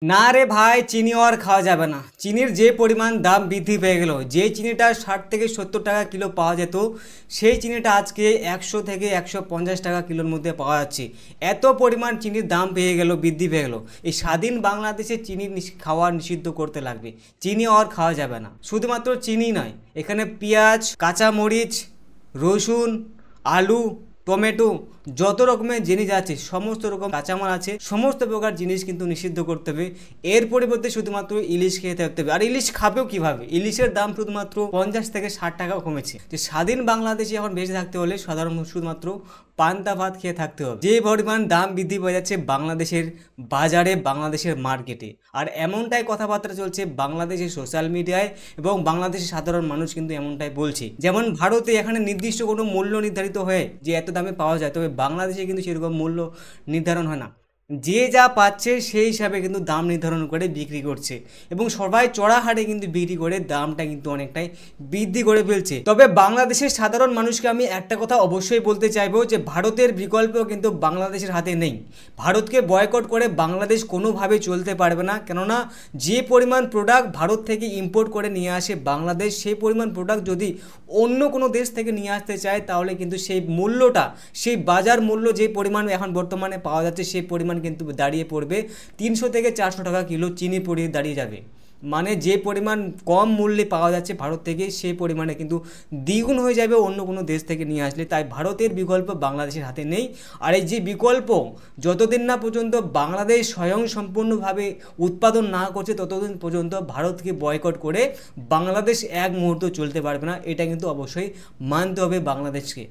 না রে ভাই, চিনি আর খাওয়া যাবে না। চিনির যে পরিমাণ দাম বৃদ্ধি পেয়ে গেল, যে চিনিটা 60 থেকে 70 টাকা কিলো পাওয়া যেত, সেই চিনিটা আজকে 100 থেকে 150 টাকা কিলোর মধ্যে পাওয়া যাচ্ছে। এত পরিমাণ চিনির দাম পেয়ে গেল, বৃদ্ধি পেয়ে গেল। এই স্বাধীন বাংলাদেশে চিনি খাওয়া নিষিদ্ধ করতে লাগবে। চিনি আর খাওয়া যাবে না। শুধুমাত্র চিনি নয়, এখানে পেঁয়াজ, কাঁচামরিচ, রসুন, আলু, টমেটো, যত রকমের জিনিস আছে, সমস্ত রকম কাঁচামাল আছে, সমস্ত প্রকার জিনিস কিন্তু নিষিদ্ধ করতে হবে। এর পরিবর্তে শুধুমাত্র ইলিশ খেয়ে থাকতে হবে। আর ইলিশ খাবেও কিভাবে? ইলিশের দাম শুধুমাত্র 50 থেকে 60 টাকা কমেছে। যে স্বাধীন বাংলাদেশে এখন বেঁচে থাকতে হলে সাধারণ শুধুমাত্র পান্তা ভাত খেয়ে থাকতে হবে। যে পরিমাণ দাম বৃদ্ধি পেয়ে যাচ্ছে বাংলাদেশের বাজারে, বাংলাদেশের মার্কেটে, আর এমনটাই কথাবার্তা চলছে বাংলাদেশের সোশ্যাল মিডিয়ায়, এবং বাংলাদেশের সাধারণ মানুষ কিন্তু এমনটাই বলছে। যেমন ভারতে এখানে নির্দিষ্ট কোনো মূল্য নির্ধারিত হয় যে এত দামে পাওয়া যায়, তবে বাংলাদেশে কিন্তু সেরকম মূল্য নির্ধারণ হয় না। যে যা পাচ্ছে সেই হিসাবে কিন্তু দাম নির্ধারণ করে বিক্রি করছে, এবং সবাই চড়া হারে কিন্তু বিক্রি করে দামটা কিন্তু অনেকটাই বৃদ্ধি করে ফেলছে। তবে বাংলাদেশের সাধারণ মানুষকে আমি একটা কথা অবশ্যই বলতে চাইবো, যে ভারতের বিকল্প কিন্তু বাংলাদেশের হাতে নেই। ভারতকে বয়কট করে বাংলাদেশ কোনোভাবে চলতে পারবে না, কেননা যে পরিমাণ প্রোডাক্ট ভারত থেকে ইম্পোর্ট করে নিয়ে আসে বাংলাদেশ, সেই পরিমাণ প্রোডাক্ট যদি অন্য কোনো দেশ থেকে নিয়ে আসতে চায়, তাহলে কিন্তু সেই মূল্যটা, সেই বাজার মূল্য যে পরিমাণ এখন বর্তমানে পাওয়া যাচ্ছে, সেই পরিমাণ কিন্তু দাঁড়িয়ে পড়বে 300 থেকে 400 টাকা কিলো চিনি পড়িয়ে দাঁড়িয়ে যাবে। মানে যে পরিমাণ কম মূল্যে পাওয়া যাচ্ছে ভারত থেকে, সেই পরিমাণে কিন্তু দ্বিগুণ হয়ে যাবে অন্য কোনো দেশ থেকে নিয়ে আসলে। তাই ভারতের বিকল্প বাংলাদেশের হাতে নেই। আর এই যে বিকল্প, যতদিন না পর্যন্ত বাংলাদেশ স্বয়ং সম্পূর্ণভাবে উৎপাদন না করছে, ততদিন পর্যন্ত ভারতকে বয়কট করে বাংলাদেশ এক মুহূর্ত চলতে পারবে না। এটা কিন্তু অবশ্যই মানতে হবে বাংলাদেশকে।